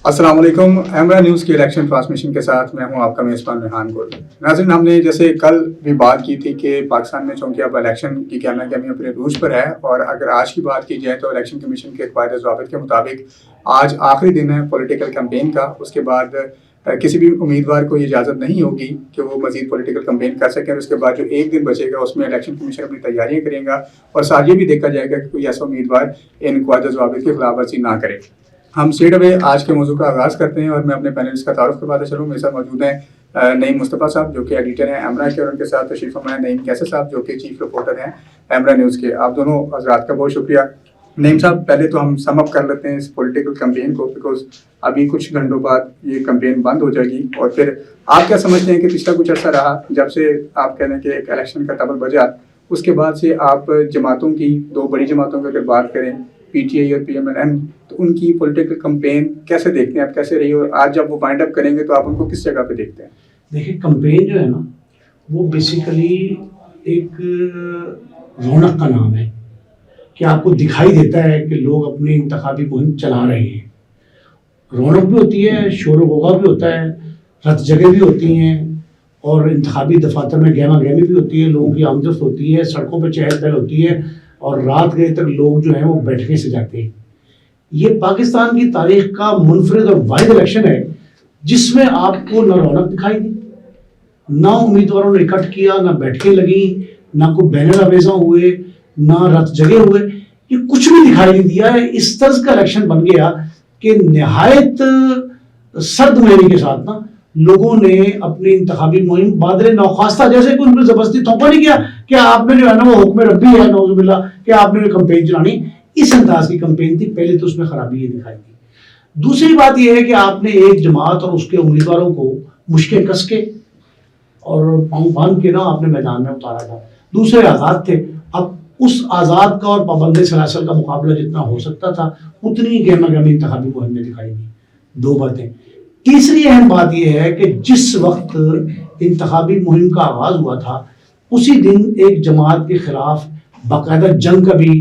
السلام علیکم. ایمرا نیوز کی الیکشن ٹرانسمیشن کے ساتھ میں ہوں آپ کا میزبان ریحان گل. ناظرین، ہم نے جیسے کل بھی بات کی تھی کہ پاکستان میں چونکہ اب الیکشن کی کیمیا کمی اپنے عروج پر ہے، اور اگر آج کی بات کی جائے تو الیکشن کمیشن کے قواعد ضوابط کے مطابق آج آخری دن ہے پولیٹیکل کمپین کا. اس کے بعد کسی بھی امیدوار کو یہ اجازت نہیں ہوگی کہ وہ مزید پولیٹیکل کمپین کر سکیں. اس کے بعد جو ایک دن بچے گا اس میں الیکشن کمیشن اپنی تیاریاں کرے گا، اور ساتھ یہ بھی دیکھا جائے گا کہ کوئی ایسا امیدوار ان قواعد ضوابط کی خلاف ورزی نہ کرے. ہم اسٹریٹ اوے آج کے موضوع کا آغاز کرتے ہیں، اور میں اپنے پینلسٹ کا تعارف کرواتا چلوں. میرے ساتھ موجود ہیں نعیم مصطفیٰ صاحب جو کہ ایڈیٹر ہیں ایمرا کے، اور ان کے ساتھ تشریف فرما ہے نعیم کیسر صاحب جو کہ چیف رپورٹر ہیں ایمرا نیوز کے. آپ دونوں حضرات کا بہت شکریہ. نعیم صاحب، پہلے تو ہم سم اپ کر لیتے ہیں اس پولیٹیکل کمپین کو، بیکاز ابھی کچھ گھنٹوں بعد یہ کمپین بند ہو جائے گی. اور پھر آپ کیا سمجھتے ہیں کہ پچھلا کچھ عرصہ رہا جب سے آپ کہہ لیں کہ ایک الیکشن کا ٹبل بجا، اس کے بعد سے آپ جماعتوں کی، دو بڑی جماعتوں کی اگر بات کریں، پی ٹی آئی اور پی ایم ایل این، تو ان کی پولیٹیکل کمپین کیسے دیکھتے ہیں آپ؟ کیسے رہی؟ اور آج جب وہ وائنڈ اپ کریں گے تو آپ ان کو کس جگہ پہ دیکھتے ہیں؟ دیکھیں، کمپین جو ہے نا وہ بیسیکلی ایک رونق کا نام ہے کہ آپ کو دکھائی دیتا ہے کہ لوگ اپنی انتخابی مہم چلا رہے ہیں. رونق بھی ہوتی ہے، شور و غوغا بھی ہوتا ہے، رت جگہ بھی ہوتی ہیں، اور انتخابی دفاتر میں گہما گہمی بھی ہوتی ہے، لوگوں کی آمدرفت ہوتی ہے، سڑکوں پہ چہل پہل ہوتی ہے، اور رات گئے تک لوگ جو ہیں وہ بیٹھنے سے جاتے ہیں. یہ پاکستان کی تاریخ کا منفرد اور واحد الیکشن ہے جس میں آپ کو نہ رونق دکھائی دی، نہ امیدواروں نے اکٹھ کیا، نہ بیٹھکیں لگیں، نہ کوئی بینر آویزاں ہوئے، نہ رت جگہ ہوئے. یہ کچھ بھی دکھائی نہیں دیا ہے. اس طرز کا الیکشن بن گیا کہ نہایت سرد مہینے کے ساتھ نا لوگوں نے اپنی انتخابی مہم بادل ناخواستہ، جیسے کہ ان کو زبردستی تھوپا نہیں کیا کہ آپ نے جو ہے نا وہ حکم ربی ہے نعوذ باللہ کہ آپ نے کمپین چلانی. اس انداز کی کمپین تھی. پہلے تو اس میں خرابی یہ دکھائی دی. دوسری بات یہ ہے کہ آپ نے ایک جماعت اور اس کے امیدواروں کو مشکیں کس کے اور پاؤں باندھ کے نا آپ نے میدان میں اتارا تھا. دوسرے آزاد تھے. اب اس آزاد کا اور پابند سلاسل کا مقابلہ جتنا ہو سکتا تھا اتنی گہما گہمی انتخابی مہم میں دکھائی دی. دو باتیں. تیسری اہم بات یہ ہے کہ جس وقت انتخابی مہم کا آغاز ہوا تھا اسی دن ایک جماعت کے خلاف باقاعدہ جنگ کا بھی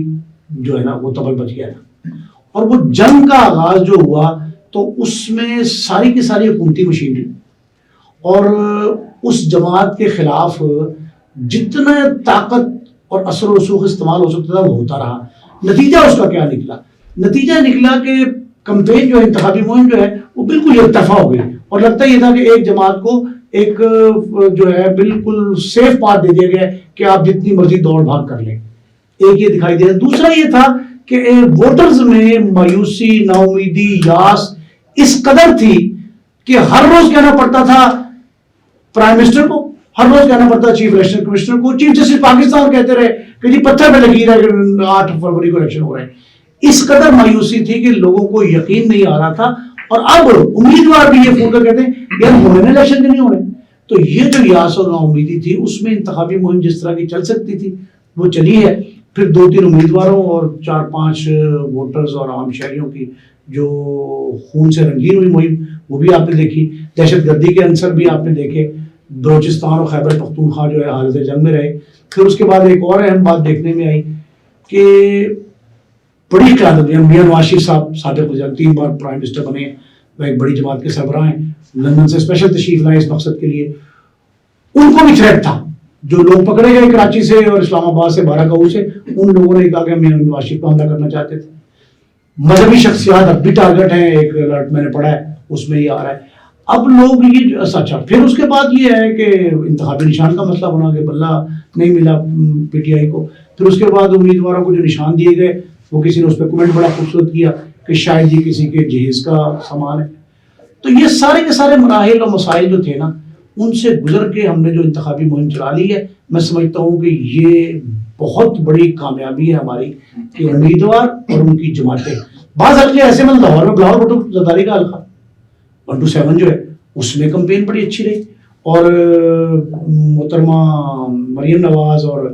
جو ہے نا وہ تبل بچ گیا تھا. اور وہ جنگ کا آغاز جو ہوا تو اس میں ساری کی ساری حکومتی مشینری اور اس جماعت کے خلاف جتنا طاقت اور اثر و رسوخ استعمال ہو سکتا تھا وہ ہوتا رہا. نتیجہ اس کا کیا نکلا؟ نتیجہ نکلا کہ کمپین جو انتخابی مہم جو ہے وہ بالکل یک طرفہ ہو گئی، اور لگتا یہ تھا کہ ایک جماعت کو ایک جو ہے بالکل سیف پاتھ دے دیا گیا کہ آپ جتنی مرضی دوڑ بھاگ کر لیں. ایک یہ دکھائی دیا. دوسرا یہ تھا کہ ووٹرز میں مایوسی، نا امیدی، یاس اس قدر تھی کہ ہر روز کہنا پڑتا تھا پرائم منسٹر کو، ہر روز کہنا پڑتا چیف الیکشن کمشنر کو، چیف جسٹس پاکستان کہتے رہے کہ جی پتھر پہ لکیر ہے کہ 8 فروری کو الیکشن ہو رہے ہیں. اس قدر مایوسی تھی کہ لوگوں کو یقین نہیں آ رہا تھا. اور اب امیدوار بھی یہ فون کر کہتے ہیں یار ہونے الیکشن نہیں ہو رہے. تو یہ جو یاس اور نا امیدی تھی اس میں انتخابی مہم جس طرح کی چل سکتی تھی وہ چلی ہے. پھر 2-3 امیدواروں اور 4-5 ووٹرز اور عام شہریوں کی جو خون سے رنگین ہوئی مہم وہ بھی آپ نے دیکھی. دہشت گردی کے عنصر بھی آپ نے دیکھے. بلوچستان اور خیبر پختونخوا جو ہے حالت جنگ میں رہے. پھر اس کے بعد ایک اور اہم بات دیکھنے میں آئی کہ بڑی قیادت میاں نواز شریف صاحب سابق وزیر 3 بار پرائم منسٹر بنے، وہ ایک بڑی جماعت کے سربراہ ہیں، لندن سے اسپیشل تشریف لائے اس مقصد کے لیے. ان کو بھی تھریٹ تھا. جو لوگ پکڑے گئے کراچی سے اور اسلام آباد سے، بارہ گاؤں سے، ان لوگوں نے کہا کہ ہم نواز شریف کو حملہ کرنا چاہتے تھے. مذہبی شخصیات اب بھی ٹارگٹ ہیں. ایک الرٹ میں نے پڑھا ہے اس میں یہ آ رہا ہے. اب لوگ یہ اچھا. پھر اس کے بعد یہ ہے کہ انتخابی نشان کا مسئلہ بنا کہ بلہ نہیں ملا پی ٹی آئی کو. پھر اس کے بعد امیدواروں کو جو نشان دیے گئے وہ کسی نے اس پہ کمنٹ بڑا خوبصورت کیا کہ شاید یہ کسی کے جہیز کا سامان ہے. تو یہ سارے کے سارے مراحل اور مسائل جو تھے نا ان سے گزر کے ہم نے جو انتخابی مہم چلا لی ہے. میں سمجھتا ہوں کہ یہ بہت بڑی کامیابی ہے ہماری کہ امیدوار اور ان کی جماعتیں. بعض حلقے ایسے میں لاہور بٹو زرداری کا حلقہ 1-7 جو ہے اس میں کمپین بڑی اچھی رہی، اور محترمہ مریم نواز اور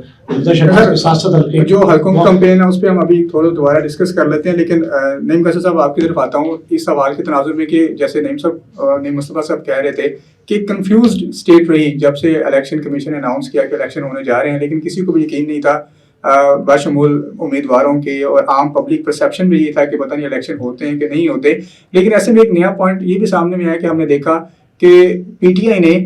ساتھ حلقے جو حلقوں کی کمپین ہے اس پہ ہم ابھی تھوڑا دوبارہ ڈسکس کر لیتے ہیں. لیکن نعیم قیصر صاحب آپ کی طرف آتا ہوں اس سوال کے تناظر میں کہ جیسے نعیم مصطفیٰ صاحب کہہ رہے تھے کہ کنفیوزڈ اسٹیٹ رہی جب سے الیکشن کمیشن نے اناؤنس کیا کہ الیکشن ہونے جا رہے ہیں، لیکن کسی کو بھی یقین نہیں تھا بشمول امیدواروں کے اور عام پبلک پرسیپشن بھی یہ تھا کہ پتہ نہیں الیکشن ہوتے ہیں کہ نہیں ہوتے. لیکن ایسے میں ایک نیا پوائنٹ یہ بھی سامنے میں آیا کہ ہم نے دیکھا کہ پی ٹی آئی نے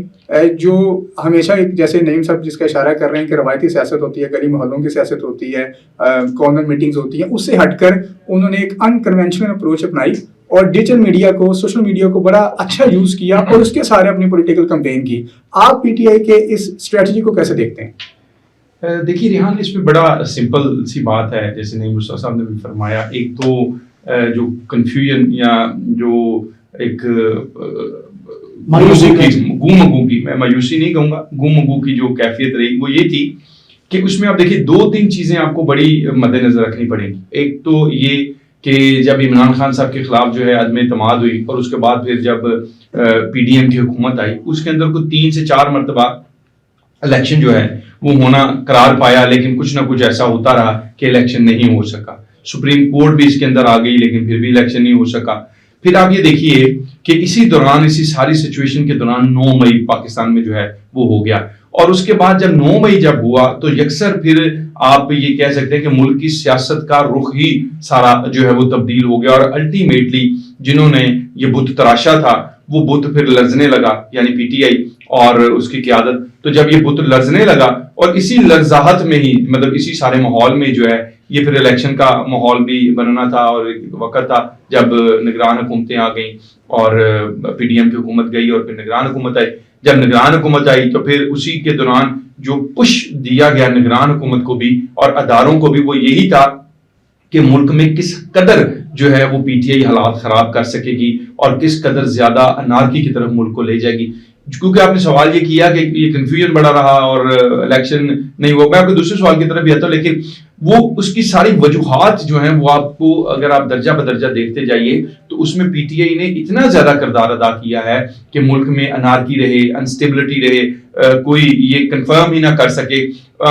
جو ہمیشہ ایک جیسے نعیم صاحب جس کا اشارہ کر رہے ہیں کہ روایتی سیاست ہوتی ہے, گلی محلوں کی سیاست ہوتی ہے, کارنر میٹنگز ہوتی ہیں, اس سے ہٹ کر انہوں نے ایک انکنونشنل اپروچ اپنائی اور ڈیجیٹل میڈیا کو, سوشل میڈیا کو بڑا اچھا یوز کیا اور اس کے سارے اپنی پولیٹیکل کمپین کی. آپ پی ٹی آئی کے اس اسٹریٹجی کو کیسے دیکھتے ہیں؟ دیکھیے ریحان, اس میں بڑا سمپل سی بات ہے, جیسے نعیم مصطفیٰ صاحب نے بھی فرمایا. ایک تو جو کنفیوژن یا جو ایک گو کی, میں مایوسی نہیں کہوں گا, گو کی جو کیفیت رہی وہ یہ تھی کہ اس میں آپ دیکھیے 2-3 چیزیں آپ کو بڑی مد نظر رکھنی پڑیں گی. ایک تو یہ کہ جب عمران خان صاحب کے خلاف جو ہے عدم اعتماد ہوئی اور اس کے بعد پھر جب پی ڈی ایم کی حکومت آئی, اس کے اندر کوئی 3 سے 4 مرتبہ الیکشن جو ہے وہ ہونا قرار پایا, لیکن کچھ نہ کچھ ایسا ہوتا رہا کہ الیکشن نہیں ہو سکا. سپریم کورٹ بھی اس کے اندر آ گئی لیکن پھر بھی الیکشن نہیں ہو سکا. پھر آپ یہ دیکھیے کہ اسی دوران, اسی ساری سچویشن کے دوران 9 مئی پاکستان میں جو ہے وہ ہو گیا, اور اس کے بعد جب 9 مئی جب ہوا تو یکسر پھر آپ یہ کہہ سکتے ہیں کہ ملک کی سیاست کا رخ ہی سارا جو ہے وہ تبدیل ہو گیا, اور الٹیمیٹلی جنہوں نے یہ بت تراشا تھا وہ بت پھر لرزنے لگا, یعنی پی ٹی آئی اور اس کی قیادت. تو جب یہ بت لرزنے لگا اور اسی لرزاہٹ میں ہی, مطلب اسی سارے ماحول میں جو ہے یہ پھر الیکشن کا ماحول بھی بننا تھا, اور ایک وقت تھا جب نگران حکومتیں آ گئیں اور پی ڈی ایم کی حکومت گئی اور پھر نگران حکومت آئی. جب نگران حکومت آئی تو پھر اسی کے دوران جو پش دیا گیا نگران حکومت کو بھی اور اداروں کو بھی وہ یہی تھا کہ ملک میں کس قدر جو ہے وہ پی ٹی آئی حالات خراب کر سکے گی اور کس قدر زیادہ انارکی کی طرف ملک کو لے جائے گی. کیونکہ آپ نے سوال یہ کیا کہ یہ کنفیوژن بڑا رہا اور الیکشن نہیں ہوا, میں آپ کے دوسرے سوال کی طرف بھی آتا ہوں, لیکن وہ اس کی ساری وجوہات جو ہیں وہ آپ کو اگر آپ درجہ بدرجہ دیکھتے جائیے تو اس میں پی ٹی آئی نے اتنا زیادہ کردار ادا کیا ہے کہ ملک میں انارکی رہے, انسٹیبلٹی رہے, کوئی یہ کنفرم ہی نہ کر سکے.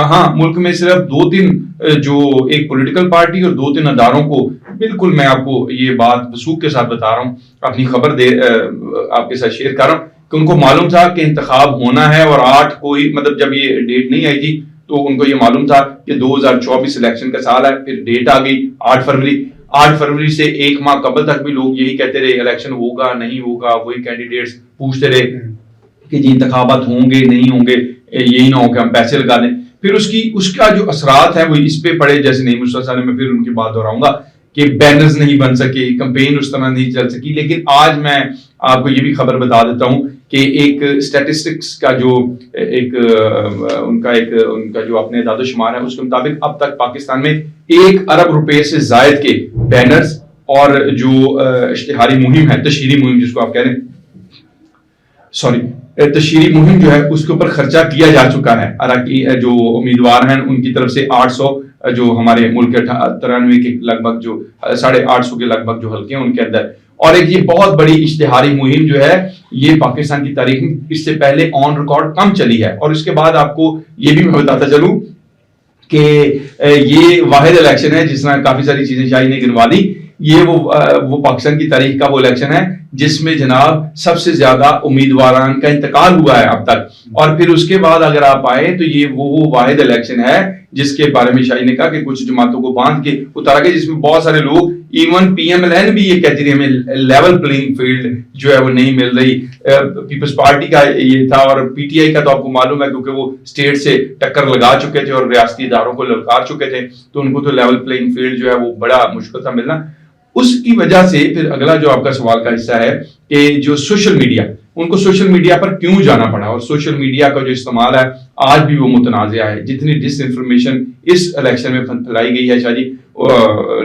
ہاں, ملک میں صرف 2-3 جو ایک پولیٹیکل پارٹی اور 2-3 اداروں کو, بالکل میں آپ کو یہ بات وثوق کے ساتھ بتا رہا ہوں, اپنی خبر آپ کے ساتھ شیئر کر رہا ہوں, کہ ان کو معلوم تھا کہ انتخاب ہونا ہے, اور 8 کوئی مطلب جب یہ ڈیٹ نہیں آئی تھی تو ان کو یہ معلوم تھا کہ 2024 الیکشن کا سال ہے. پھر ڈیٹ آ گئی 8 فروری سے 1 ماہ قبل تک بھی لوگ یہی کہتے رہے الیکشن ہوگا نہیں ہوگا, وہی کینڈیڈیٹس پوچھتے رہے کہ جی انتخابات ہوں گے نہیں ہوں گے, یہی نہ ہو کہ ہم پیسے لگا دیں. پھر اس کا جو اثرات ہے وہ اس پہ پڑے, جیسے نعیم مصطفیٰ نے, میں پھر ان کی بات دہراؤں گا کہ بینرز نہیں بن سکے, کمپین اس طرح نہیں چل سکی. لیکن آج میں آپ کو یہ بھی خبر بتا دیتا ہوں کہ ایک اسٹیٹسٹکس کا جو ان کا جو اپنے اعداد و شمار ہے اس کے مطابق اب تک پاکستان میں 1 ارب روپے سے زائد کے بینرز اور جو اشتہاری مہم ہے, تشہیری مہم جس کو آپ کہہ رہے ہیں, تشہیری مہم جو ہے اس کے اوپر خرچہ کیا جا چکا ہے. جو امیدوار ہیں ان کی طرف سے 800 جو ہمارے ملک کے 93 کے لگ بھگ جو 850 کے لگ بھگ جو حلقے ہیں ان کے اندر, اور ایک یہ بہت بڑی اشتہاری مہم جو ہے یہ پاکستان کی تاریخ میں اس سے پہلے آن ریکارڈ کم چلی ہے. اور اس کے بعد آپ کو یہ بھی میں بتاتا چلوں کہ یہ واحد الیکشن ہے, جس طرح کافی ساری چیزیں شاہی نے گنوا دی, یہ وہ پاکستان کی تاریخ کا وہ الیکشن ہے جس میں جناب سب سے زیادہ امیدواران کا انتقال ہوا ہے اب تک. اور پھر اس کے بعد اگر آپ آئے تو یہ وہ واحد الیکشن ہے جس کے بارے میں شاہی نے کہا کہ کچھ جماعتوں کو باندھ کے اتارا گیا, جس میں بہت سارے لوگ, even P M L N بھی یہ کہتی رہی ہمیں لیول پلینگ فیلڈ جو ہے وہ نہیں مل رہی. پیپلز پارٹی کا یہ تھا, اور پی ٹی آئی کا تو آپ کو معلوم ہے کیونکہ وہ اسٹیٹ سے ٹکر لگا چکے تھے اور ریاستی اداروں کو للکار چکے تھے, تو ان کو تو لیول پلینگ فیلڈ جو ہے وہ بڑا مشکل تھا ملنا. اس کی وجہ سے پھر اگلا جو آپ کا سوال کا حصہ ہے کہ جو سوشل میڈیا, ان کو سوشل میڈیا پر کیوں جانا پڑا, اور سوشل میڈیا کا جو استعمال ہے آج بھی وہ متنازع ہے. جتنی ڈس انفارمیشن اس الیکشن میں پھیلائی گئی ہے شاہ جی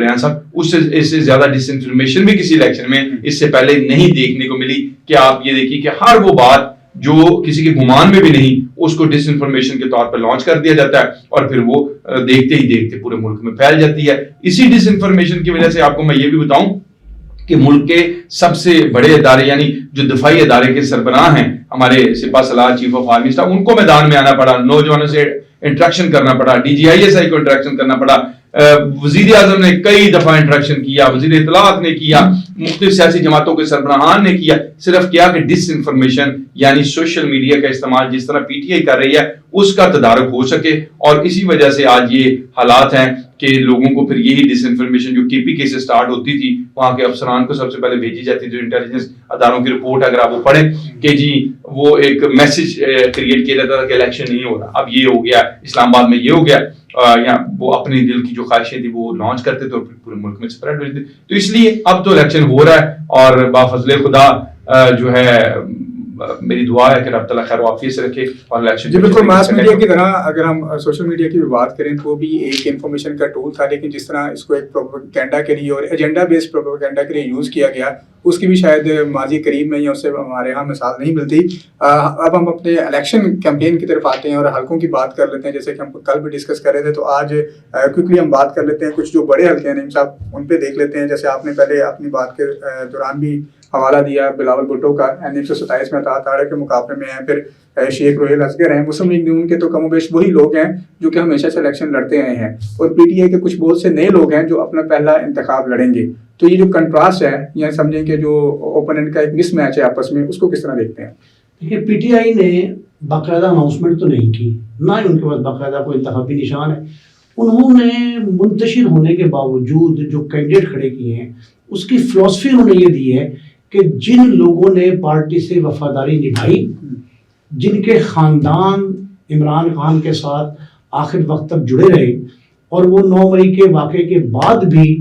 ریحان صاحب, اس سے زیادہ ڈس انفارمیشن بھی کسی الیکشن میں اس سے پہلے نہیں دیکھنے کو ملی. کہ آپ یہ دیکھیے کہ ہر وہ بات جو کسی کے گمان میں بھی نہیں, اس کو ڈس انفارمیشن کے طور پر لانچ کر دیا جاتا ہے, اور پھر وہ دیکھتے ہی دیکھتے پورے ملک میں پھیل جاتی ہے. اسی ڈس انفارمیشن کی وجہ سے آپ کو میں یہ بھی بتاؤں کہ ملک کے سب سے بڑے ادارے, یعنی جو دفاعی ادارے کے سربراہ ہیں ہمارے سپاہ سالار, چیف آف آرمی اسٹاف, ان کو میدان میں آنا پڑا, نوجوانوں سے انٹریکشن کرنا پڑا, D G I S I کو انٹریکشن کرنا پڑا, وزیر اعظم نے کئی دفعہ انٹریکشن کیا, وزیر اطلاعات نے کیا, مختلف سیاسی جماعتوں کے سربراہان نے کیا, صرف کیا کہ ڈس انفارمیشن یعنی سوشل میڈیا کا استعمال جس طرح پی ٹی آئی کر رہی ہے اس کا تدارک ہو سکے, اور اسی وجہ سے آج یہ حالات ہیں کہ لوگوں کو پھر یہی ڈس انفارمیشن جو کے پی کے سے سٹارٹ ہوتی تھی, وہاں کے افسران کو سب سے پہلے بھیجی جاتی تھی انٹیلیجنس اداروں کی رپورٹ, اگر آپ وہ پڑھیں کہ جی وہ ایک میسج کریٹ کیا جاتا تھا کہ الیکشن نہیں ہو رہا, اب یہ ہو گیا, اسلام آباد میں یہ ہو گیا, یا وہ اپنی دل کی جو خواہشیں تھی وہ لانچ کرتے تھے اور پھر پورے ملک میں اسپریڈ ہو جاتی. تو اس لیے اب تو الیکشن ہو رہا ہے, اور بافضل خدا جو ہے میری دعا ہے کہ رب تعالیٰ خیر و عافیت سے رکھے اور الیکشن. جی بالکل, ماس میڈیا کی طرح اگر ہم سوشل میڈیا کی بھی بات کریں تو وہ بھی ایک انفارمیشن کا ٹول تھا, لیکن جس طرح اس کو ایک پروپیگنڈا کے لیے اور ایجنڈا بیسڈ پروپیگنڈا کے لیے یوز کیا گیا, اس کی بھی شاید ماضی قریب میں یا اس سے ہمارے یہاں مثال نہیں ملتی. اب ہم اپنے الیکشن کیمپین کی طرف آتے ہیں اور حلقوں کی بات کر لیتے ہیں, جیسے کہ ہم کل بھی ڈسکس کر رہے تھے, تو آج کوئکلی ہم بات کر لیتے ہیں کچھ جو بڑے حلقے ہیں نعیم صاحب ان پہ دیکھ لیتے ہیں. جیسے آپ نے پہلے اپنی بات کے دوران بھی حوالہ دیا بلاول بھٹو کا, N127 میں اطاعت تاڑا کے مقابلے میں ہیں, پھر شیخ روہیل اصغر ہیں, مسلم لیگ نون کے تو کم و بیش وہی لوگ ہیں جو کہ ہمیشہ سے الیکشن لڑتے آئے ہیں, اور پی ٹی آئی کے کچھ بہت سے نئے لوگ ہیں جو اپنا پہلا انتخاب لڑیں گے. تو یہ جو کنٹراسٹ ہے یا سمجھیں کہ جو اوپوننٹ کا ایک مس میچ ہے آپس میں, اس کو کس طرح دیکھتے ہیں؟ دیکھیے پی ٹی آئی نے باقاعدہ اناؤنسمنٹ تو نہیں کی, نہ ہی ان کے پاس باقاعدہ کوئی انتخابی نشان ہے. انہوں نے منتشر ہونے کے باوجود جو کینڈیڈیٹ کھڑے کیے ہیں اس کی فلسفی انہوں نے یہ دی ہے کہ جن لوگوں نے پارٹی سے وفاداری نبھائی, جن کے خاندان عمران خان کے ساتھ آخر وقت تک جڑے رہے, اور وہ 9 مئی کے واقعے کے بعد بھی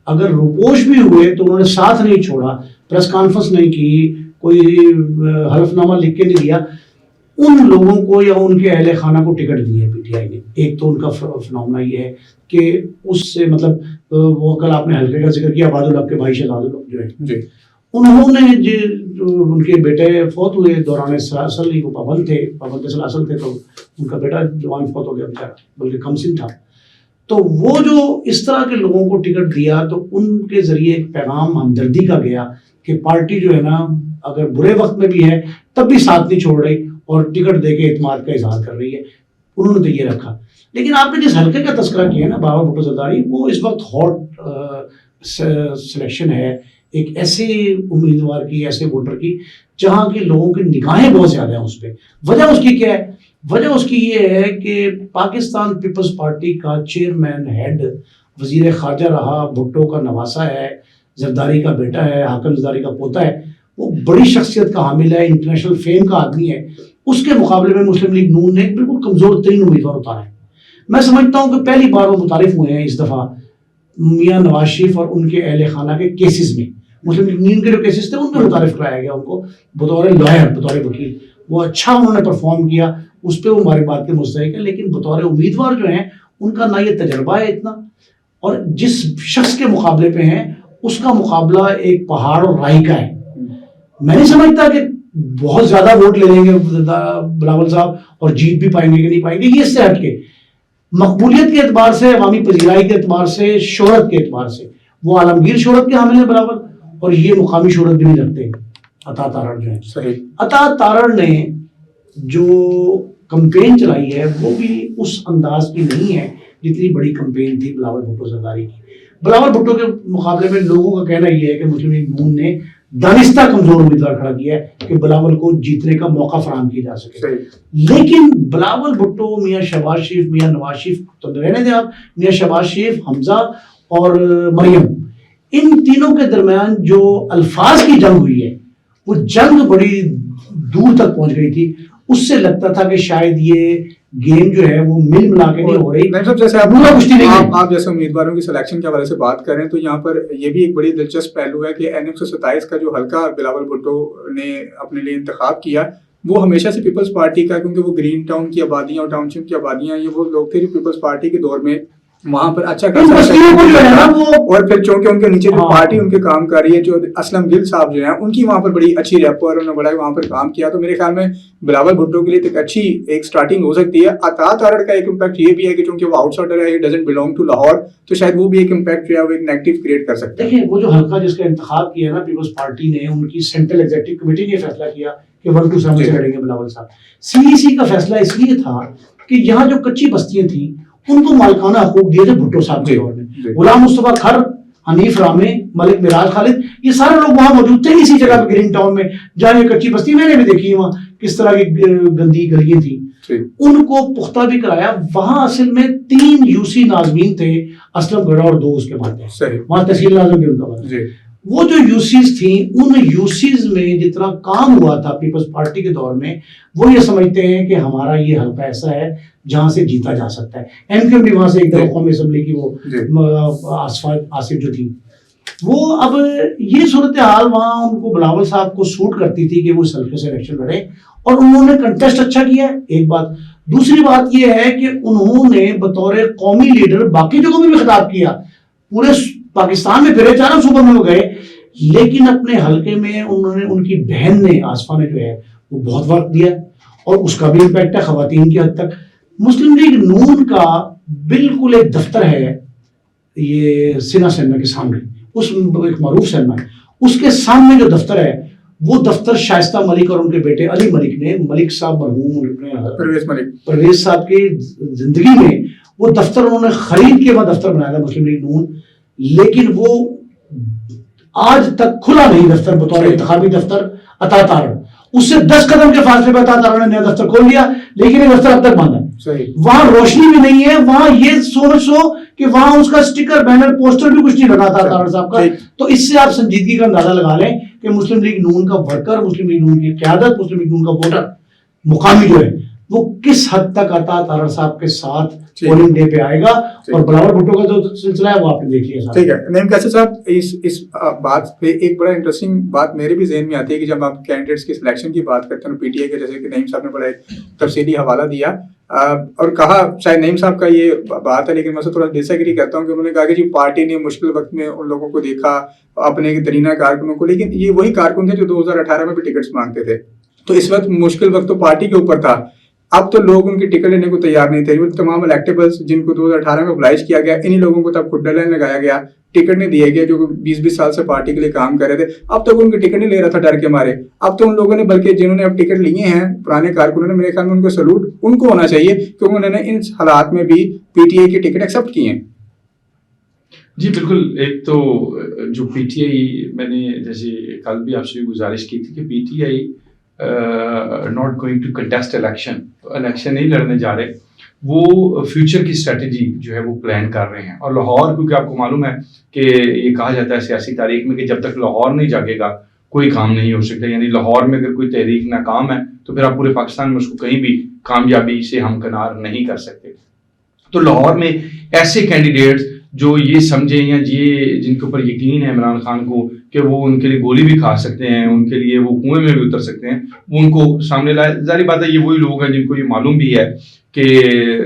اگر روپوش بھی ہوئے تو انہوں نے ساتھ نہیں چھوڑا, پریس کانفرنس نہیں کی, کوئی حلف نامہ لکھ کے نہیں دیا, ان لوگوں کو یا ان کے اہل خانہ کو ٹکٹ دی ہے پی ٹی آئی نے. ایک تو ان کا فنامنا یہ ہے کہ اس سے مطلب وہ کل آپ نے حلقے کا ذکر کیا عباد الحق کے بھائی شہزاد الحق جو ہے جی, انہوں نے جو ان کے بیٹے فوت ہوئے دوران سلاسل, وہ پابند سلاسل تھے, تو ان کا بیٹا جوان فوت ہو گیا بیچارہ, بلکہ کم سن تھا. تو وہ جو اس طرح کے لوگوں کو ٹکٹ دیا تو ان کے ذریعے ایک پیغام ہمدردی کا گیا کہ پارٹی جو ہے نا اگر برے وقت میں بھی ہے تب بھی ساتھ نہیں چھوڑ رہی اور ٹکٹ دے کے اعتماد کا اظہار کر رہی ہے. انہوں نے تو یہ رکھا. لیکن آپ نے جس حلقے کا تذکرہ کیا نا بابا بھٹو زرداری, وہ اس وقت ہاٹ سلیکشن ہے ایک ایسے امیدوار کی, ایسے ووٹر کی جہاں کے لوگوں کی نگاہیں بہت زیادہ ہیں اس پہ. وجہ اس کی کیا ہے؟ وجہ اس کی یہ ہے کہ پاکستان پیپلز پارٹی کا چیئرمین ہیڈ وزیر خارجہ رہا, بھٹو کا نواسا ہے, زرداری کا بیٹا ہے, حاکم زرداری کا پوتا ہے, وہ بڑی شخصیت کا حامل ہے, انٹرنیشنل فیم کا آدمی ہے. اس کے مقابلے میں مسلم لیگ نون نے بالکل کمزور ترین امیدوار اتارا ہے. میں سمجھتا ہوں کہ پہلی بار وہ متعارف ہوئے ہیں اس دفعہ میاں نواز شریف اور ان کے اہل خانہ کے کیسز میں. مسلم لیگ نون کے جو کیسز تھے ان میں متعارف کرایا گیا ان کو بطور لائر, بطور وکیل. وہ اچھا انہوں نے پرفارم کیا, اس پہ وہ ہماری بات کے مستحق ہیں, لیکن بطور امیدوار جو ہیں ان کا نہ یہ تجربہ ہے اتنا, اور جس شخص کے مقابلے پہ ہیں اس کا مقابلہ ایک پہاڑ اور رائی کا ہے. میں نہیں سمجھتا کہ بہت زیادہ ووٹ لے لیں گے بلاول صاحب اور جیت بھی پائیں گے کہ نہیں پائیں گے. یہ اس سے ہٹ کے مقبولیت کے اعتبار سے, عوامی پذیرائی کے اعتبار سے, شہرت کے اعتبار سے وہ عالمگیر شہرت کے حامل ہیں بلاول, اور یہ مقامی شہرت بھی نہیں رکھتے. عطا تارڑ جو ہے, صحیح, عطا تارڑ نے جو کمپین چلائی ہے وہ بھی اس انداز کی نہیں ہے جتنی بڑی کمپین تھی بلاول بھٹو زرداری کی. بلاول بھٹو کے مقابلے میں لوگوں کا کہنا یہ ہے کہ مسلم لیگ نون نے دانستہ کمزور امیدوار کھڑا کیا ہے کہ بلاول کو جیتنے کا موقع فراہم کیا جا سکے. لیکن بلاول بھٹو, میاں شہباز شریف, میاں نواز شریف تو رہنے دیں آپ, میاں شہباز شریف, حمزہ اور مریم, ان تینوں کے درمیان جو الفاظ کی جنگ ہوئی ہے وہ جنگ بڑی دور تک پہنچ گئی تھی. اس سے لگتا تھا کہ شاید یہ گیم جو ہے وہ مل ملا کے نہیں ہو رہی. جیسے آپ جیسے امیدواروں کی سلیکشن کے حوالے سے بات کریں تو یہاں پر یہ بھی ایک بڑی دلچسپ پہلو ہے کہ N127 کا جو حلقہ بلاول بھٹو نے اپنے لیے انتخاب کیا وہ ہمیشہ سے پیپلز پارٹی کا, کیونکہ وہ گرین ٹاؤن کی آبادیاں اور ٹاؤن شپ کی آبادیاں, یہ وہ لوگ تھے جو پیپلز پارٹی کے دور میں وہاں پر اچھا اور پھر چونکہ ان کے نیچے جو پارٹی ان کے کام کر رہی ہے, جو اسلم گل صاحب جو ہیں ان کی وہاں پر بڑی اچھی ریپو اور انہوں نے بڑا وہاں پر کام کیا. تو میرے خیال میں بلاول بھٹو کے لیے ایک اچھی ایک سٹارٹنگ ہو سکتی ہے. عطا تارڑ کا ایک امپیکٹ یہ بھی ہے کہ چونکہ وہ آؤٹ سائڈر ہے, ڈزنٹ بلونگ ٹو لاہور, تو شاید وہ بھی ایک امپیکٹ جو ہے وہ ایک نیگیٹو کریٹ کر سکتے ہیں. دیکھیں وہ جو حلقہ جس کا انتخاب کیا نا پیپلز پارٹی نے, ان کی سینٹرل ایگزیکٹو کمیٹی نے فیصلہ کیا کہ 127 سے لڑیں گے بلاول صاحب. CEC کا فیصلہ اس لیے تھا کہ یہاں جو کچی بستیاں تھیں ان کو مالکانہ حقوق دیے تھے بھٹو صاحب کے دور میں. غلام مصطفیٰ کھر, حنیف رامے, ملک مراج خالد, یہ سارے لوگ وہاں موجود تھے اسی جگہ پہ گرین ٹاؤن میں, جہاں یہ کچی بستی میں نے بھی دیکھی وہاں کس طرح کی گندی گلیاں تھیں. ان کو پختہ بھی کرایا. وہاں اصل میں 3 یوسی ناظمین تھے, اسلم گڑھ اور 2 اس کے بعد تھے, وہاں تحصیل ناظم بھی ان کا بنا. وہ جو یوسیز تھیں, ان یوسیز میں جتنا کام ہوا تھا پیپلز پارٹی کے دور میں, وہ یہ سمجھتے ہیں کہ ہمارا یہ حلقہ ایسا ہے جہاں سے جیتا جا سکتا ہے. ایم کیو بھی وہاں سے ایک دفعہ قومی اسمبلی کی وہ آصف جو تھی, وہ اب یہ صورتحال وہاں ان کو بلاول صاحب کو سوٹ کرتی تھی کہ وہ اس حلقے سے الیکشن لڑے, اور انہوں نے کنٹیسٹ اچھا کیا ہے, ایک بات. دوسری بات یہ ہے کہ انہوں نے بطور قومی لیڈر باقی جگہوں میں بھی خطاب کیا, پورے پاکستان میں پھرے, 4 صوبوں میں وہ گئے, لیکن اپنے حلقے میں انہوں نے, ان کی بہن نے آصفہ نے جو ہے وہ بہت وقت دیا, اور اس کا بھی امپیکٹ ہے خواتین کی حد تک. مسلم لیگ نون کا بالکل ایک دفتر ہے یہ سینا سینما کے سامنے, اس ایک معروف سینما ہے, اس کے سامنے جو دفتر ہے وہ دفتر شائستہ ملک اور ان کے بیٹے علی ملک نے, ملک صاحب مرحوم پرویز صاحب کی زندگی میں وہ دفتر انہوں نے خرید کے بعد دفتر بنایا تھا مسلم لیگ نون, لیکن وہ آج تک کھلا نہیں دفتر بطور انتخابی دفتر. عطا تارڑ اس سے 10 قدم کے فاصلے پہ عطا تارڑ نے نیا دفتر کھول لیا, لیکن یہ دفتر اب تک بند ہے. وہاں روشنی بھی نہیں ہے, وہاں یہ سوچو کہ وہاں اس کا سٹیکر بینر پوسٹر بھی کچھ نہیں لگا تھا تارڑ صاحب کا. تو اس سے آپ سنجیدگی کا اندازہ لگا لیں کہ مسلم لیگ نون کا ورکر, مسلم لیگ نون کی قیادت, مسلم لیگ نون کا ووٹر مقامی جو ہے وہ کس حد تک عطا تارڑ صاحب کے ساتھ پولنگ ڈے پہ آئے گا. اور بلاول بھٹو کا جو سلسلہ ہے وہ آپ نے دیکھ لیا. ٹھیک ہے نعیم قیصر صاحب, اس بات پہ ایک بڑا انٹرسٹنگ بات میرے بھی ذہن میں آتی ہے کہ جب آپ کینڈیڈیٹس کی سلیکشن کی بات کرتے ہیں پی ٹی آئی کے, جیسے کہ نعیم صاحب نے بڑا ایک تفصیلی حوالہ دیا اور کہا, شاید نعیم صاحب کا یہ بات ہے لیکن میں سے تھوڑا ڈس ایگری کرتا ہوں کہ انہوں نے کہا کہ جی پارٹی نے مشکل وقت میں ان لوگوں کو دیکھا, اپنے ترینہ کارکنوں کو, لیکن یہ وہی کارکن تھے جو 2018 میں بھی ٹکٹس مانگتے تھے. تو اس وقت مشکل وقت تو پارٹی کے اوپر تھا, اب تو لوگ ان کی ٹکٹ لینے کو تیار نہیں تھے. وہ تمام الیکٹیبلز جن کو 2018 میں ابلائز کیا گیا, انہی لوگوں کو تب کھڈا لائن لگایا گیا, ٹکٹ نہیں دیے گئے, جو 20-20 سال سے پارٹی کے لیے کام کر رہے تھے. اب تک ان کی ٹکٹ نہیں لے رہا تھا ڈر کے مارے. اب تو ان لوگوں نے, بلکہ جنہوں نے اب ٹکٹ لیے ہیں پرانے کارکنوں نے, میرے خیال میں ان کو سلوٹ ان کو ہونا چاہیے کیونکہ انہوں نے ان حالات میں بھی پی ٹی آئی کی ٹکٹ ایکسیپٹ کی ہیں. جی بالکل. ایک تو جو پی ٹی آئی, میں نے جیسے کل بھی آپ سے گزارش کی تھی کہ P T I not going to contest election, election نہیں لڑنے جا رہے, وہ فیوچر کی اسٹریٹجی جو ہے وہ پلان کر رہے ہیں. اور لاہور, کیونکہ آپ کو معلوم ہے کہ یہ کہا جاتا ہے سیاسی تاریخ میں کہ جب تک لاہور نہیں جاگے گا کوئی کام نہیں ہو سکتا. یعنی لاہور میں اگر کوئی تحریک ناکام ہے تو پھر آپ پورے پاکستان میں اس کو کہیں بھی کامیابی سے ہمکنار نہیں کر سکتے. تو لاہور میں ایسے کینڈیڈیٹس جو یہ سمجھیں یا یہ جن کے اوپر یقین ہے عمران خان کو کہ وہ ان کے لیے گولی بھی کھا سکتے ہیں, ان کے لیے وہ کنویں میں بھی اتر سکتے ہیں, وہ ان کو سامنے لائے. ظاہری بات ہے یہ وہی لوگ ہیں جن کو یہ معلوم بھی ہے کہ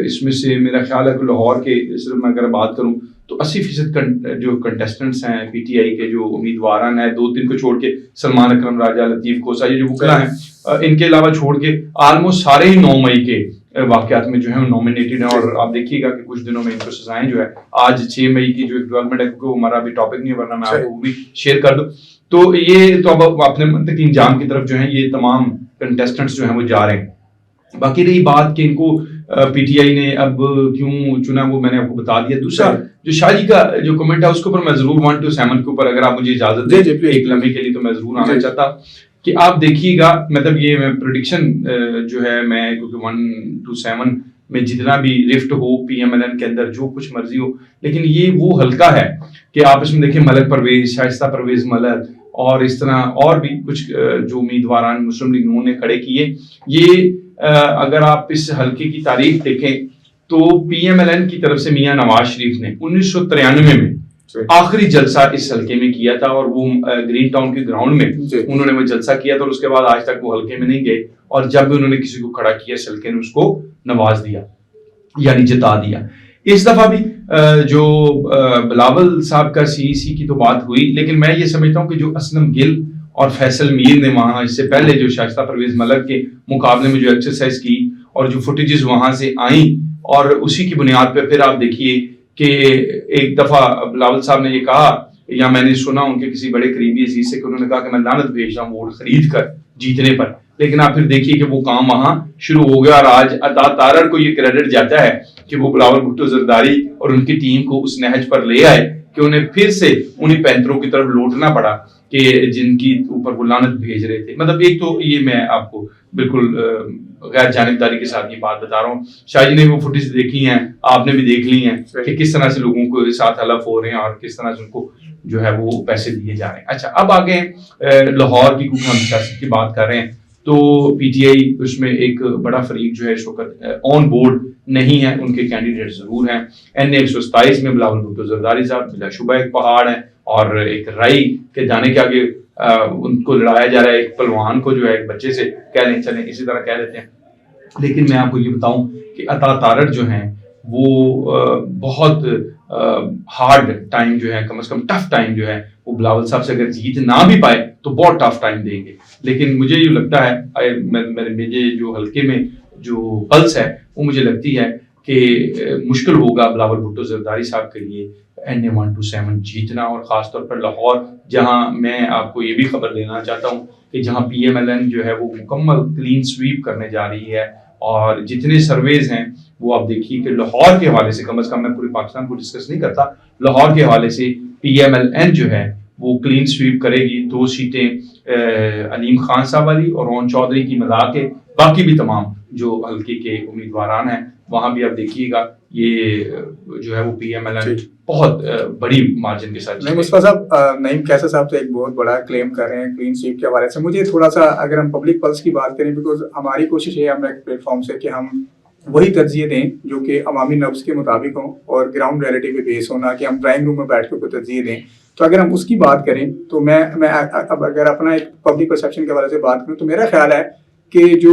اس میں سے میرا خیال ہے کہ لاہور کے صرف میں اگر بات کروں تو 80% جو کنٹیسٹنٹس ہیں پی ٹی آئی کے, جو امیدواران ہیں 2-3 کو چھوڑ کے, سلمان اکرم راجہ, لطیف کوسا, یہ جو وکلا ہیں, ان کے علاوہ چھوڑ کے آلموسٹ سارے ہی 9 مئی کے واقعات میں جو ہے نامینیٹڈ ہیں. اور آپ دیکھیے گا کہ کچھ دنوں میں ان کو سزائیں جو ہے, آج 6 مئی کی جو ایک ڈیولپمنٹ ہے, کیونکہ وہ ہمارا بھی ٹاپک نہیں ہے ورنہ میں آپ کو وہ بھی شیئر کر دوں. تو یہ تو اب اپنے منطقی انجام کی طرف جو ہے یہ تمام کنٹیسٹنٹس جو ہیں وہ جا رہے ہیں. باقی رہی بات کہ ان کو پی ٹی آئی نے اب کیوں چنا, وہ میں نے آپ کو بتا دیا. دوسرا جو شاہی کا جو کمنٹ ہے اس کے اوپر میں ضرور 1 to 7 کے اوپر اگر آپ مجھے اجازت دیں ایک لمحے کے لیے تو میں ضرور آنا چاہتا کہ آپ دیکھیے گا, مطلب یہ میں پریڈکشن جو ہے میں کیونکہ 1 to 7 میں جتنا بھی رفٹ ہو پی ایم ایل این کے اندر جو کچھ مرضی ہو, لیکن یہ وہ حلقہ ہے کہ آپ اس میں دیکھیں ملک پرویز, شائستہ پرویز ملک اور اس طرح اور بھی کچھ جو امیدواران مسلم لیگ نون نے کھڑے کیے. یہ اگر آپ اس حلقے کی تاریخ دیکھیں تو پی ایم ایل این کی طرف سے میاں نواز شریف نے 1993 میں آخری جلسہ اس حلقے میں کیا تھا, اور وہ گرین ٹاؤن کے گراؤنڈ میں انہوں نے وہ جلسہ کیا تھا, اور اس کے بعد آج تک وہ حلقے میں نہیں گئے. اور جب بھی انہوں نے کسی کو کھڑا کیا اس حلقے نے اس کو نواز دیا یعنی جتا دیا. اس دفعہ بھی جو بلاول صاحب کا سی ای سی کی تو بات ہوئی, لیکن میں یہ سمجھتا ہوں کہ جو اسلم گل اور فیصل میر نے وہاں اس سے پہلے جو شائستہ پرویز ملک کے مقابلے میں جو ایکسرسائز کی اور جو فوٹیجز وہاں سے آئیں, اور اسی کی بنیاد پہ پھر آپ دیکھیے کہ ایک دفعہ بلاول صاحب نے یہ کہا, یا میں نے سنا ان کے کسی بڑے قریبی عزیز سے کہ انہوں نے کہا کہ میں لعنت بھیج رہا ہوں ووٹ خرید کر جیتنے پر. لیکن آپ پھر دیکھیے کہ وہ کام وہاں شروع ہو گیا، اور آج عطا تارڑ کو یہ کریڈٹ جاتا ہے کہ وہ بلاول بھٹو زرداری اور ان کی ٹیم کو اس نہج پر لے آئے کہ انہیں پھر سے انہیں پینتروں کی طرف لوٹنا پڑا کہ جن کی اوپر وہ لعنت بھیج رہے تھے. مطلب ایک تو یہ میں آپ کو بالکل غیر جانبداری کے ساتھ یہ بات بتا رہا ہوں. شاہ جی نے وہ فوٹیج دیکھی ہیں، آپ نے بھی دیکھ لی ہیں کہ کس طرح سے لوگوں کو ساتھ حلف ہو رہے ہیں اور کس طرح سے ان کو جو ہے وہ پیسے دیے جا رہے ہیں. اچھا اب آگے لاہور کی کیونکہ ہم سیاست کی بات کر رہے ہیں تو پی ٹی آئی اس میں ایک بڑا فریق جو ہے اس وقت آن بورڈ نہیں ہے، ان کے کینڈیڈیٹ ضرور ہیں. NA-127 میں بلاول بھٹو زرداری صاحب بلا شبہ ایک پہاڑ ہے، اور ایک رائی کے جانے کے آگے ان کو لڑایا جا رہا ہے، ایک پہلوان کو جو ہے ایک بچے سے کہہ لیں چلیں اسی طرح کہہ لیتے ہیں. لیکن میں آپ کو یہ بتاؤں کہ عطا تارڑ جو ہیں وہ بہت ہارڈ ٹائم جو ہے، کم از کم ٹف ٹائم جو ہے وہ بلاول صاحب سے اگر جیت نہ بھی پائے تو بہت ٹف ٹائم دیں گے. لیکن مجھے یہ لگتا ہے میرے جو حلقے میں جو پلس ہے وہ مجھے لگتی ہے کہ مشکل ہوگا بلاول بھٹو زرداری صاحب کے لیے NA-127 جیتنا، اور خاص طور پر لاہور، جہاں میں آپ کو یہ بھی خبر دینا چاہتا ہوں کہ جہاں PMLN جو ہے وہ مکمل کلین سویپ کرنے جا رہی ہے، اور جتنے سرویز ہیں وہ آپ دیکھیے کہ لاہور کے حوالے سے، کم از کم میں پورے پاکستان کو ڈسکس نہیں کرتا، لاہور کے حوالے سے PMLN جو ہے وہ کلین سویپ کرے گی. 2 سیٹیں علیم خان صاحب والی اور اون چودھری کی ملا کے باقی بھی تمام جو حلقے کے امیدواران ہیں وہاں بھی آپ دیکھیے گا یہ جو ہے وہ PMLN بہت بڑی مارجن کے ساتھ. نہیں مصطفیٰ صاحب، نعیم کیسر صاحب تو ایک بہت بڑا کلیم کر رہے ہیں کلین سویپ کے حوالے سے. مجھے تھوڑا سا اگر ہم پبلک پلس کی بات کریں، بیکاز ہماری کوشش ہے ہم ایک پلیٹ فارم سے کہ ہم وہی تجزیے دیں جو کہ عوامی نبض کے مطابق ہوں اور گراؤنڈ ریئلٹی پہ بیس ہونا، کہ ہم ڈرائنگ روم میں بیٹھ کے کوئی تجزیے دیں. تو اگر ہم اس کی بات کریں تو میں اب اگر اپنا ایک پبلک پرسیپشن کے حوالے سے بات کروں تو میرا خیال ہے کہ جو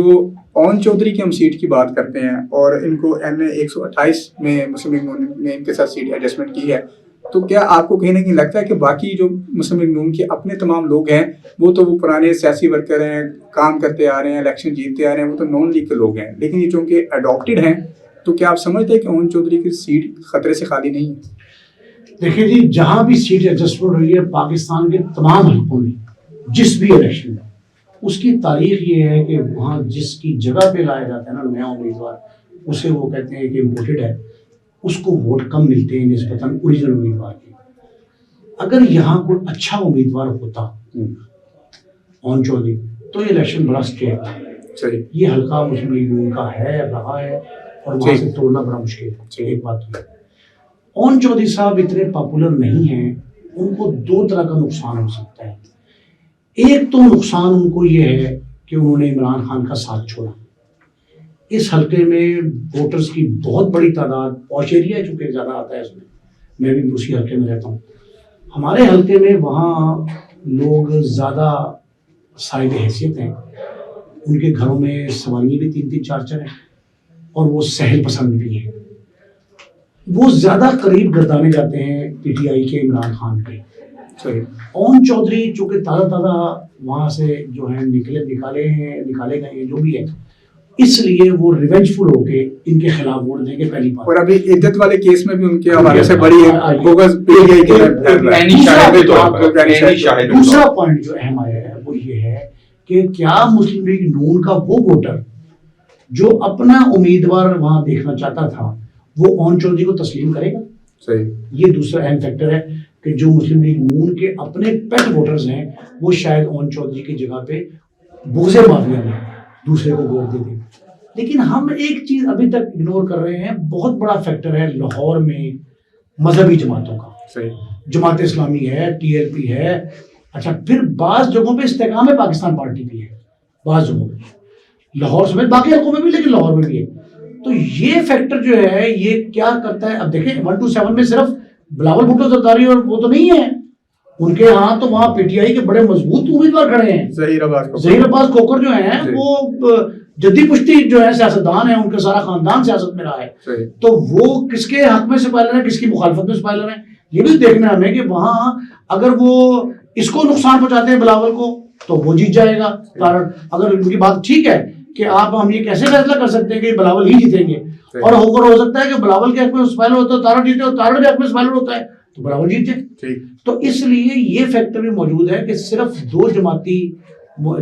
اون چودھری کی ہم سیٹ کی بات کرتے ہیں اور ان کو NA-128 میں مسلم لیگ نون نے ان کے ساتھ سیٹ ایڈجسٹمنٹ کی ہے، تو کیا آپ کو کہیں نہ کہیں لگتا ہے کہ باقی جو مسلم لیگ نون کے اپنے تمام لوگ ہیں وہ تو وہ پرانے سیاسی ورکر ہیں، کام کرتے آ رہے ہیں، الیکشن جیتتے آ رہے ہیں، وہ تو نون لیگ کے لوگ ہیں، لیکن یہ چونکہ اڈاپٹیڈ ہیں، تو کیا آپ سمجھتے ہیں کہ اون چودھری کی سیٹ خطرے سے خالی نہیں ہے؟ دیکھیں جی، جہاں بھی سیٹ ایڈجسٹمنٹ ہوئی ہے پاکستان کے تمام حلقوں میں، جس بھی الیکشن میں، اس کی تاریخ یہ ہے کہ وہاں جس کی جگہ پہ لایا جاتا ہے نا نیا امیدوار، اسے وہ کہتے ہیں کہ امپورٹڈ ہے، اس کو ووٹ کم ملتے ہیں نسبتاً اوریجنل امیدوار کے. اگر یہاں کوئی اچھا امیدوار ہوتا اون چودھری تو یہ الیکشن بڑا اسٹریٹ تھا. یہ حلقہ مسلم لیگ نون کا ہے، رہا ہے، اور وہاں سے توڑنا بڑا مشکل ہے. ایک بات ہے اون چودھری صاحب اتنے پاپولر نہیں ہیں، ان کو 2 طرح کا نقصان ہو سکتا ہے. ایک تو نقصان ان کو یہ ہے کہ انہوں نے عمران خان کا ساتھ چھوڑا. اس حلقے میں ووٹرز کی بہت بڑی تعداد، پوش ایریا چونکہ زیادہ آتا ہے اس میں بھی اسی حلقے میں رہتا ہوں. ہمارے حلقے میں وہاں لوگ زیادہ صاحب حیثیت ہیں، ان کے گھروں میں سواریاں بھی 3-3 4-4 ہیں، اور وہ سہل پسند بھی ہیں. وہ زیادہ قریب گردانے جاتے ہیں PTI کے عمران خان کے. اون چودھری چونکہ تازہ وہاں سے جو ہے نکالے گئے ہیں جو بھی ہے، اس لیے وہ ریونج فل ہو کے ان کے خلاف ووٹ دیں گے پہلی بار. اور ابھی عدت والے کیس میں بھی ان کے حوالے سے بڑی دوسرا پوائنٹ جو اہم آیا ہے وہ یہ ہے کہ کیا مسلم لیگ نون کا وہ ووٹر جو اپنا امیدوار وہاں دیکھنا چاہتا تھا وہ اون چودھری کو تسلیم کرے گا؟ صحیح. یہ دوسرا اہم فیکٹر ہے کہ جو مسلم لیگ نون کے اپنے پیٹ ووٹرز ہیں وہ شاید اون چودھری کی جگہ پہ بغض مافیا میں دوسرے کو ووٹ دے دیں. لیکن ہم ایک چیز ابھی تک اگنور کر رہے ہیں، بہت بڑا فیکٹر ہے لاہور میں مذہبی جماعتوں کا. صحیح. جماعت اسلامی ہے، TLP ہے، اچھا پھر بعض جگہوں پہ استحکام پاکستان پارٹی بھی ہے، بعض جگہوں پہ لاہور سمیت باقی حلقوں میں بھی، لیکن لاہور میں بھی ہے. تو یہ فیکٹر جو ہے یہ کیا کرتا ہے؟ اب دیکھیں 127 میں صرف بلاول بھٹو زرداری اور وہ تو نہیں ہے، ان کے ہاں تو وہاں PTI کے بڑے مضبوط امیدوار کھڑے ہیں. ظہیر عباس کھوکھر جو ہیں وہ جدی پشتی جو ہے سیاستدان ہیں، ان کا سارا خاندان سیاست میں رہا ہے. تو وہ کس کے حق میں سپائلر ہیں، کس کی مخالفت میں سپائلر ہیں، یہ بھی دیکھنا ہے ہمیں کہ وہاں اگر وہ اس کو نقصان پہنچاتے ہیں بلاول کو تو وہ جیت جائے گا. اگر ان کی بات ٹھیک ہے کہ ہم یہ کیسے فیصلہ کر سکتے ہیں کہ بلاول ہی جیتیں گے، اور ہو سکتا ہے کہ بلاول کے حق میں سپائلر ہوتا ہے تارڑ جیتے، اور تارڑ کے حق میں سپائلر ہوتا ہے تو بلاول جیت جائے. تو اس لیے یہ فیکٹر بھی موجود ہے کہ صرف 2 جماعتی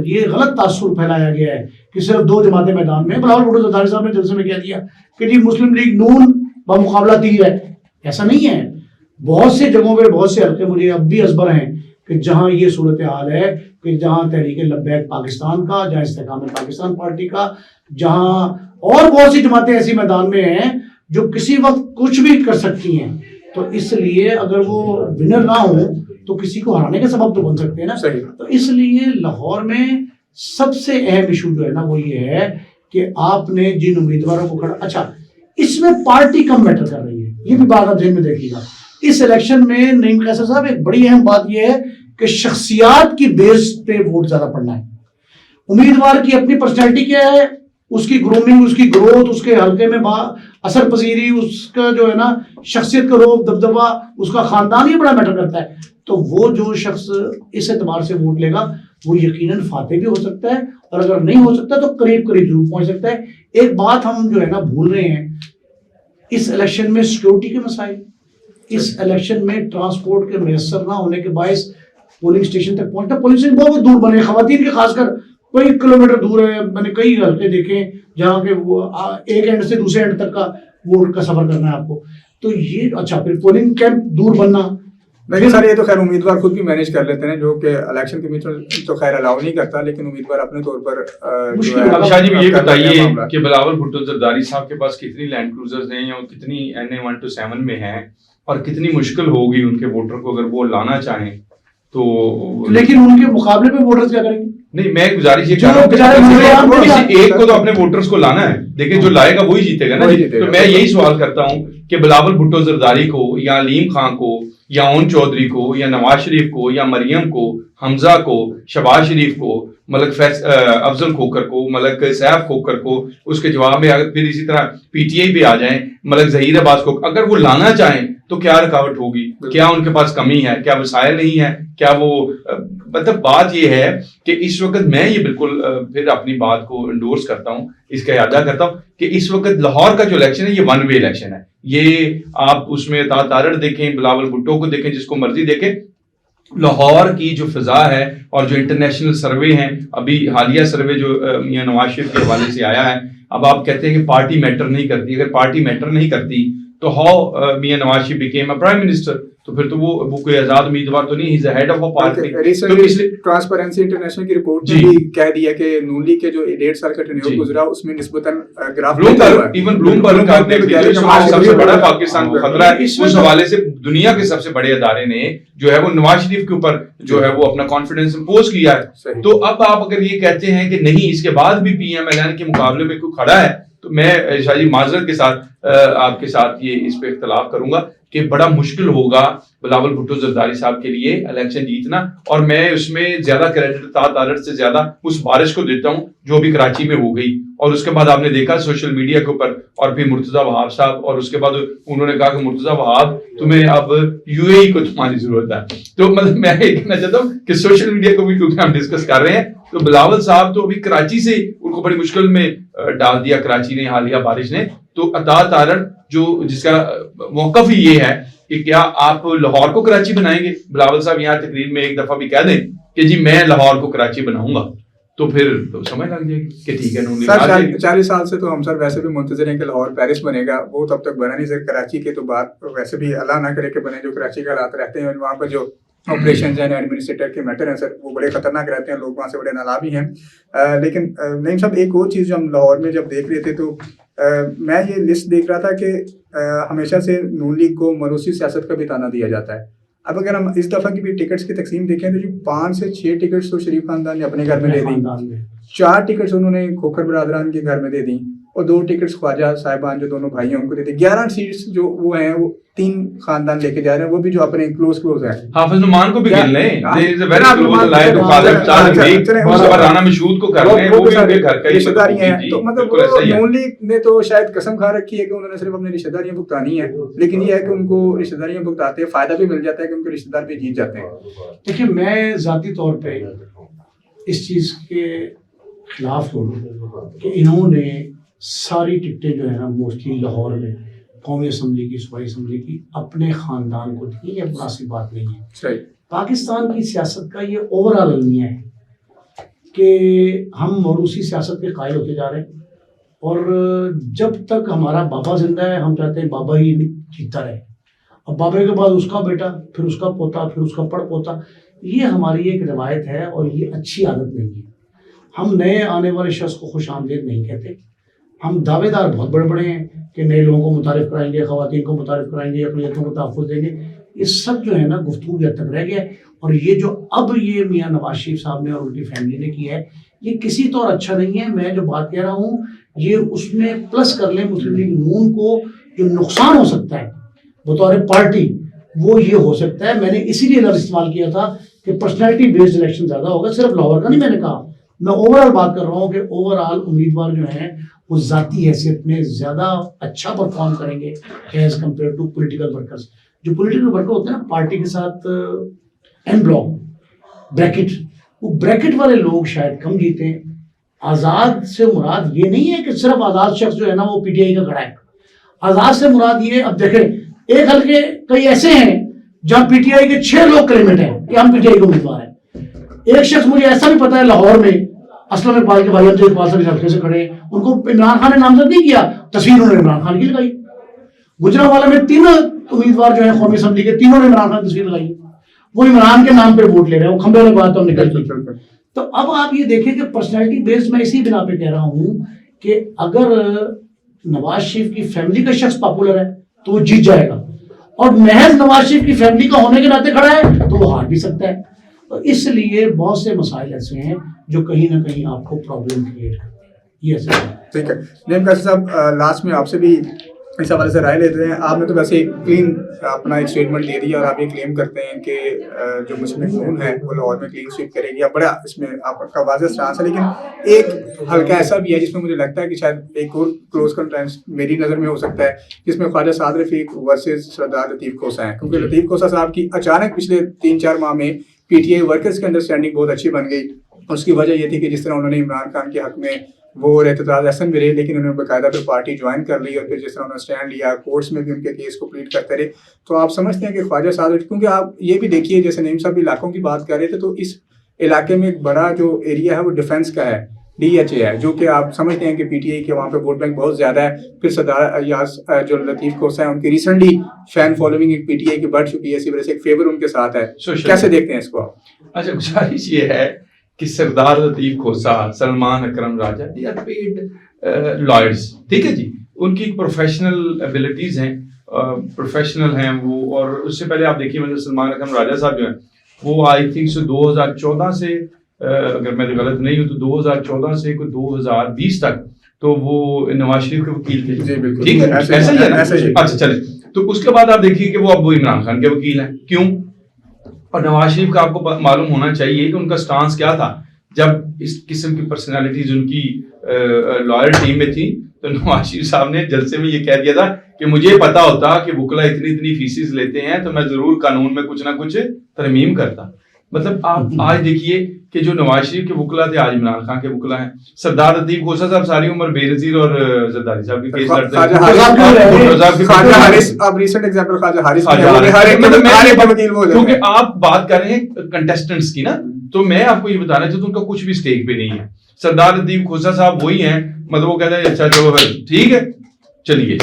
یہ غلط تاثر پھیلایا گیا ہے کہ صرف 2 جماعتیں میدان میں. بلاول بھٹو زرداری صاحب نے جلسے میں کہہ دیا کہ جی مسلم لیگ نون بمقابلہ تیر ہے. ایسا نہیں ہے. بہت سے جگہوں پہ بہت سے حلقے مجھے اب بھی ازبر ہیں کہ جہاں یہ صورتحال ہے کہ جہاں تحریک لبیک پاکستان کا, جہاں استحکام پاکستان پارٹی کا, جہاں اور بہت سی جماعتیں ایسی میدان میں ہیں جو کسی وقت کچھ بھی کر سکتی ہیں. تو اس لیے اگر وہ ونر نہ ہوں تو کسی کو ہرانے کا سبب تو بن سکتے ہیں نا. تو اس لیے لاہور میں سب سے اہم ایشو جو ہے نا وہ یہ ہے کہ آپ نے جن امیدواروں کو کھڑا, اچھا اس میں پارٹی کم میٹر کر رہی ہے, یہ بھی بات آپ ذہن میں دیکھیے گا. اس الیکشن میں نعیم قیصر صاحب ایک بڑی اہم بات یہ ہے کہ شخصیات کی بیس پہ ووٹ زیادہ پڑنا ہے. امیدوار کی اپنی پرسنالٹی کیا ہے, اس کی گرومنگ, اس کی گروتھ, اس کے حلقے میں اثر پذیری, اس کا جو ہے نا شخصیت کا روب دبدبا, اس کا خاندان یہ بڑا میٹر کرتا ہے. تو وہ جو شخص اس اعتبار سے ووٹ لے گا وہ یقیناً فاتح بھی ہو سکتا ہے, اور اگر نہیں ہو سکتا تو قریب قریب ضرور پہنچ سکتا ہے. ایک بات ہم جو ہے نا بھول رہے ہیں, اس الیکشن میں سیکورٹی کے مسائل, اس الیکشن میں ٹرانسپورٹ کے میسر نہ ہونے کے باعث پولنگ اسٹیشن تک پہنچنا, پولنگ اسٹیشن بہت دور بنے, خواتین کے خاص کر کئی کلومیٹر دور ہے. میں نے کئی حلقے دیکھے جہاں کہ وہ ایک اینڈ سے دوسرے اینڈ تک کا ووٹ کا سفر کرنا ہے آپ کو. تو یہ اچھا, پھر پولنگ کیمپ دور بننا. لیکن سر یہ تو خیر امیدوار خود بھی مینیج کر لیتے ہیں, جو کہ الیکشن کمیشن تو خیر الاؤ نہیں کرتا, لیکن امیدوار اپنے طور پر شاہ جی یہ بتائیے کہ بلاول بھٹو زرداری صاحب کے پاس کتنی لینڈ کروزرز ہیں اور کتنی NA-127 میں ہیں, اور کتنی مشکل ہوگی ان کے ووٹر کو اگر وہ لانا چاہیں تو. لیکن ان کے مقابلے میں ووٹرز کیا کریں گے؟ نہیں, میں گزارش یہ کر رہا ہوں کسی ایک کو تو اپنے ووٹرز کو لانا ہے. دیکھیں جو لائے گا وہی جیتے گا نا. تو میں یہی سوال کرتا ہوں کہ بلاول بھٹو زرداری کو یا علیم خان کو یا اون چودھری کو یا نواز شریف کو یا مریم کو, حمزہ کو, شہباز شریف کو, ملک افضل کھوکر کو, ملک سیف کھوکر کو, اس کے جواب میں پھر اسی طرح PTI پہ آ جائیں ملک ظہیر عباس کو, اگر وہ لانا چاہیں تو کیا رکاوٹ ہوگی؟ کیا ان کے پاس کمی ہے؟ کیا وسائل نہیں ہے؟ کیا وہ مطلب بات یہ ہے کہ اس وقت میں یہ بالکل پھر اپنی بات کو انڈورس کرتا ہوں, اس کا اعادہ کرتا ہوں کہ اس وقت لاہور کا جو الیکشن ہے یہ ون وے الیکشن ہے. یہ آپ اس میں تارڑ دیکھیں, بلاول بھٹو کو دیکھیں, جس کو مرضی دیکھیں, لاہور کی جو فضا ہے اور جو انٹرنیشنل سروے ہیں, ابھی حالیہ سروے جو میاں نواز شریف کے حوالے سے آیا ہے, اب آپ کہتے ہیں کہ پارٹی میٹر نہیں کرتی. اگر پارٹی میٹر نہیں کرتی تو how Mian Nawaz Sharif became a prime minister, تو پھر تو وہ کوئی آزاد امیدوار تو نہیں, he is head of a party. Transparency international کی رپورٹ میں بھی کہہ دیا کہ نون لیگ کے جو 1.5 سال کا ٹینیور گزرا اس میں نسبتاً گراف ایون بلومبرگ کا سب سے بڑا پاکستان کو خطرہ ہے, اس حوالے سے دنیا کے سب سے بڑے ادارے نے جو ہے وہ نواز شریف کے اوپر جو ہے وہ اپنا کانفیڈنس امپوز کیا ہے. تو اب آپ اگر یہ کہتے ہیں کہ نہیں اس کے بعد بھی PMLN کے مقابلے میں کوئی کھڑا ہے, تو میں شاہ جی معذرت کے ساتھ آپ کے ساتھ یہ اس پہ اختلاف کروں گا کہ بڑا مشکل ہوگا بلاول بھٹو زرداری صاحب کے لیے الیکشن جیتنا. اور میں اس میں زیادہ کریڈٹ تارڑ سے زیادہ اس بارش کو دیتا ہوں جو بھی کراچی میں ہو گئی, اور اس کے بعد آپ نے دیکھا سوشل میڈیا کے اوپر, اور پھر مرتضیٰ وہاب صاحب, اور اس کے بعد انہوں نے کہا کہ مرتضیٰ وہاب تمہیں اب UAE کو تمہاری ضرورت ہے. تو مطلب میں یہ کہنا چاہتا ہوں کہ سوشل میڈیا کو بھی کیونکہ ہم ڈسکس کر رہے ہیں, تو بلاول صاحب تو ابھی کراچی سے ان کو بڑی مشکل میں ڈال دیا کراچی نے, حالیہ بارش نے. تو عطا تارڑ جو جس کا موقف ہی یہ ہے کہ کیا آپ لاہور کو کراچی بنائیں گے؟ بلاول صاحب یہاں تقریر میں ایک دفعہ بھی کہہ دیں کہ جی میں لاہور کو کراچی بناؤں گا, تو پھر تو سمجھ لگ جائے گی کہ ٹھیک ہے. 40 سال سے تو ہم سر ویسے بھی منتظر ہیں کہ لاہور پیرس بنے گا, وہ تب تک بنا نہیں سر. کراچی کے تو بات ویسے بھی اللہ نہ کرے کہ بنے, جو کراچی کا حالات رہتے ہیں وہاں پر جو آپریشن ہیں ایڈمنسٹریٹر کے میٹر ہیں سر, وہ بڑے خطرناک رہتے ہیں, لوگ وہاں سے بڑے نالا بھی ہیں. لیکن نعیم صاحب ایک اور چیز جو ہم لاہور میں جب دیکھ رہے تھے تو میں یہ لسٹ دیکھ رہا تھا کہ ہمیشہ سے نون لیگ کو موروثی سیاست کا بھی تانا دیا جاتا ہے. اب اگر ہم اس دفعہ کی بھی ٹکٹس کی تقسیم دیکھیں تو جو 5 سے 6 ٹکٹس تو شریف خاندان نے اپنے گھر میں دے دی, 4 ٹکٹس انہوں نے کھوکھر برادران کے گھر میں دے دی, اور 2 ٹکٹس خواجہ صاحبان جو دونوں بھائی ہیں ان کو دے دی. 11 سیٹس جو وہ ہیں وہ 3 خاندان لے کے جا رہے ہیں, وہ بھی جو اپنے کلوز ہیں. حافظ نعمان کو بھی گن لیں, رانا مشہود کو کر رہے ہیں, وہ بھی ان کے گھر کا رشتہ داریاں ہیں. تو مطلب نون لیگ نے تو شاید قسم کھا رکھی ہے کہ انہوں نے صرف اپنی رشتہ داریاں بھگتانی ہیں, لیکن یہ ہے کہ ان کو رشتہ داریاں بھگتاتے ہیں فائدہ بھی مل جاتا ہے کہ ان کے رشتہ دار بھی جیت جاتے ہیں. دیکھیے میں ذاتی طور پہ اس چیز کے خلاف ہوں کہ انہوں نے ساری ٹکٹیں جو ہے نا موسٹلی لاہور میں قومی اسمبلی کی, صوبائی اسمبلی کی اپنے خاندان کو دی. یہ مناسب بات نہیں ہے. پاکستان کی سیاست کا یہ اوور آل المیہ ہے کہ ہم موروثی سیاست کے قائل ہوتے جا رہے ہیں، اور جب تک ہمارا بابا زندہ ہے ہم چاہتے ہیں بابا ہی جیتا رہے، اب بابا کے بعد اس کا بیٹا، پھر اس کا پوتا، پھر اس کا پڑ پوتا. یہ ہماری ایک روایت ہے اور یہ اچھی عادت نہیں ہے. ہم نئے آنے والے شخص کو خوش آمدید نہیں کہتے. ہم دعوے دار بہت بڑے بڑے ہیں کہ نئے لوگوں کو متعارف کرائیں گے، خواتین کو متعارف کرائیں گے، اقلیتوں کو تحفظ دیں گے. یہ سب جو ہے نا گفتگو کی حد تک رہ گیا ہے. اور یہ جو اب یہ میاں نواز شریف صاحب نے اور ان کی فیملی نے کیا ہے یہ کسی طور اچھا نہیں ہے. میں جو بات کہہ رہا ہوں یہ اس میں پلس کر لیں مسلم لیگ نون کو جو نقصان ہو سکتا ہے بطور پارٹی وہ یہ ہو سکتا ہے. میں نے اسی لیے لفظ استعمال کیا تھا کہ پرسنالٹی بیسڈ الیکشن زیادہ ہوگا. صرف لاہور کا نہیں میں نے کہا، میں اوور آل بات کر رہا ہوں کہ اوور آل امیدوار جو ہیں وہ ذاتی حیثیت میں زیادہ اچھا پرفارم کریں گے as compared to political workers. جو پولیٹیکل ورکر ہوتے ہیں نا پارٹی کے ساتھ این بلاک بریکٹ، وہ بریکٹ والے لوگ شاید کم جیتے ہیں. آزاد سے مراد یہ نہیں ہے کہ صرف آزاد شخص جو ہے نا وہ پی ٹی آئی کا گھڑا ہے. آزاد سے مراد یہ، اب دیکھیں ایک حلقے کئی ایسے ہیں جہاں پی ٹی آئی کے 6 لوگ کلیمنٹ ہیں کہ ہم پی ٹی آئی کے امیدوار ہیں. ایک شخص مجھے ایسا بھی پتا ہے لاہور میں اسلم اقبال کے بھائی امجد اقبال صاحب اس حلقے سے کھڑے ہیں، ان کو عمران خان نے نامزد نہیں کیا، تصویر انہوں نے عمران خان کی لگائی. گجرانوالہ میں 3 امیدوار جو ہیں قومی اسمبلی کے، تینوں نے عمران خان کی تصویر لگائی. وہ عمران کے نام پہ ووٹ لے رہے ہیں، وہ کھمبے والی بات تو ہم نکل چکی. تو اب آپ یہ دیکھیں کہ پرسنالٹی بیس میں اسی بنا پہ کہہ رہا ہوں کہ اگر نواز شریف کی فیملی کا شخص پاپولر ہے تو وہ جیت جائے گا، اور محض نواز شریف کی فیملی کا ہونے کے ناطے کھڑا ہے تو وہ ہار بھی سکتا ہے. تو اس لیے بہت سے مسائل ایسے ہیں جو کہیں نہ کہیں آپ کو پرابلم کریٹ کرتے ہیں. یہ ایسا ہے. ٹھیک ہے نعیم قاضی صاحب، لاسٹ میں آپ سے بھی اس حوالے سے رائے لیتے ہیں. آپ نے تو ویسے کلین اپنا ایک اسٹیٹمنٹ دے دیا اور آپ یہ کلیم کرتے ہیں کہ جو مسلم لیگ نون ہے وہ لاہور میں کلین سویپ کرے گی. اب بڑا اس میں آپ کا واضح اسٹانس ہے، لیکن ایک حلقہ ایسا بھی ہے جس میں مجھے لگتا ہے کہ شاید ایک اور کلوز کنٹینس میری نظر میں ہو سکتا ہے، جس میں خواجہ سعد رفیق ورسز سردار لطیف کھوسہ ہیں. کیونکہ لطیف کھوسہ صاحب کی اچانک پچھلے 3-4 ماہ میں پی ٹی آئی ورکرز کی انڈرسٹینڈنگ بہت اچھی بن گئی. اس کی وجہ یہ تھی کہ جس طرح انہوں نے عمران خان کے حق میں وہ احتجاج احسن بھی رہے، لیکن انہوں نے باقاعدہ پھر پارٹی جوائن کر لی، اور پھر جس طرح انہوں نے اسٹینڈ لیا کورٹس میں بھی ان کے کیس کو پلیٹ کرتے رہے. تو آپ سمجھتے ہیں کہ خواجہ صاحب، کیونکہ آپ یہ بھی دیکھیے جیسے نعیم صاحب علاقوں کی بات کر رہے تھے، تو اس علاقے میں ایک بڑا جو ایریا ہے وہ ڈیفینس کا ہے، ڈی ایچ اے ہے، جو کہ آپ سمجھتے ہیں کہ پی ٹی آئی کے وہاں پہ ووٹ بینک بہت زیادہ ہے. پھر سردار ایاز جو لطیف کھوسہ ہیں ان کی ریسنٹلی فین فالوئنگ ایک پی ٹی آئی کی بڑھ چکی ہے، اسی وجہ سے ایک فیور ان کے ساتھ ہے. کیسے دیکھتے ہیں اس کو آپ؟ اچھا، گزارش یہ ہے کہ سردار لطیف کھوسہ، سلمان اکرم راجہ، دی آر پیڈ لائرز، ٹھیک ہے جی، ان کی ایبلٹیز ایبلٹیز ہیں، پروفیشنل ہیں وہ. اور اس سے پہلے آپ دیکھیے مطلب سلمان اکرم راجہ صاحب جو ہیں وہ آئی تھنک 2014 سے، اگر میں غلط نہیں ہوں تو 2014 سے 2020 تک تو وہ نواز شریف کے وکیل تھے. جی بالکل، ٹھیک ہے، ایسا ہی ہے نا؟ ایسا ہی. اچھا چلے، تو اس کے بعد آپ دیکھیے کہ وہ اب وہ عمران خان کے وکیل ہیں. کیوں؟ اور نواز شریف کا آپ کو معلوم ہونا چاہیے کہ ان کا سٹانس کیا تھا جب اس قسم کی پرسنالٹیز ان کی لائر ٹیم میں تھی. تو نواز شریف صاحب نے جلسے میں یہ کہہ دیا تھا کہ مجھے پتا ہوتا کہ وکلا اتنی فیسز لیتے ہیں تو میں ضرور قانون میں کچھ نہ کچھ ترمیم کرتا. مطلب آپ آج دیکھیے کہ جو نواز شریف کے وکلا تھے آج عمران خان کے وکلا ہیں. سردار لطیف کھوسہ صاحب ساری عمر بے نظیر اور زرداری صاحب کے کیس لڑتے ہیں. کیونکہ آپ بات کر رہے ہیں کنٹیسٹنٹس کی نا، تو میں آپ کو یہ بتانا چاہتا ہوں ان کا کچھ بھی اسٹیک پہ نہیں ہے. سردار لطیف کھوسہ صاحب وہی ہیں، مطلب وہ کہتے ہیں اچھا چلو ٹھیک ہے چلیے،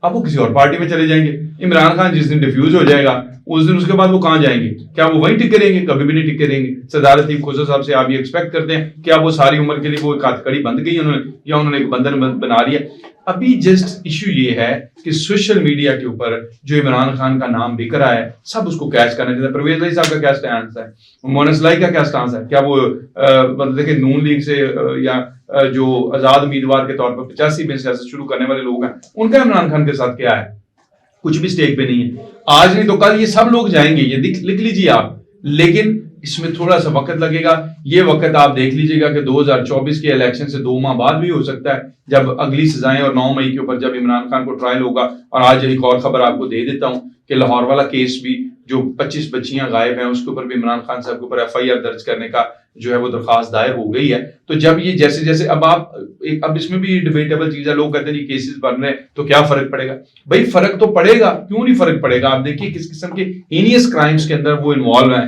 اب وہ کسی اور پارٹی میں چلے جائیں گے. عمران خان جس دن ڈیفیوز ہو جائے گا اس دن اس کے بعد وہ کہاں جائیں گے؟ کیا وہ وہیں ٹکے رہیں گے؟ کبھی بھی نہیں ٹکے رہیں گے. سردار لطیف کھوسہ صاحب سے آپ یہ ایکسپیکٹ کرتے ہیں کہ اب وہ ساری عمر کے لیے وہ ایک ہتھکڑی بند گئی انہوں نے، یا انہوں نے ایک بندھن بنا لیا؟ ابھی جسٹ ایشو یہ ہے کہ سوشل میڈیا کے اوپر جو عمران خان کا نام بک رہا ہے سب اس کو کیچ کرنا چاہتے ہیں. پرویز علی صاحب کا کیا سٹانس ہے؟ مونس لائی کا کیا سٹانس ہے؟ کیا وہ مطلب دیکھیں نون لیگ سے یا جو آزاد امیدوار کے طور پر 85 میں سیاست شروع کرنے والے لوگ ہیں ان کا عمران خان کے ساتھ کیا ہے؟ کچھ بھی اسٹیک پہ نہیں ہے. آج نہیں تو کل یہ سب لوگ جائیں گے، یہ لکھ لیجیے آپ. لیکن اس میں تھوڑا سا وقت لگے گا. یہ وقت آپ دیکھ لیجیے گا کہ 2024 کے الیکشن سے 2 ماہ بعد بھی ہو سکتا ہے، جب اگلی سزائیں اور 9 مئی کے اوپر جب عمران خان کو ٹرائل ہوگا. اور آج ایک اور خبر آپ کو دے دیتا ہوں کہ لاہور والا کیس بھی جو 25 بچیاں غائب ہیں اس کے اوپر بھی عمران خان صاحب کے اوپر FIR درج کرنے کا جو ہے وہ درخواست دائر ہو گئی ہے. تو جب یہ جیسے جیسے اب اس میں بھی ڈیبیٹیبل چیز ہے، لوگ کہتے ہیں یہ کیسز بن رہے ہیں تو کیا فرق پڑے گا؟ بھائی فرق تو پڑے گا، کیوں نہیں فرق پڑے گا؟ آپ دیکھیے کس قسم کے ہینیس کرائمز کے اندر وہ انوالو ہیں.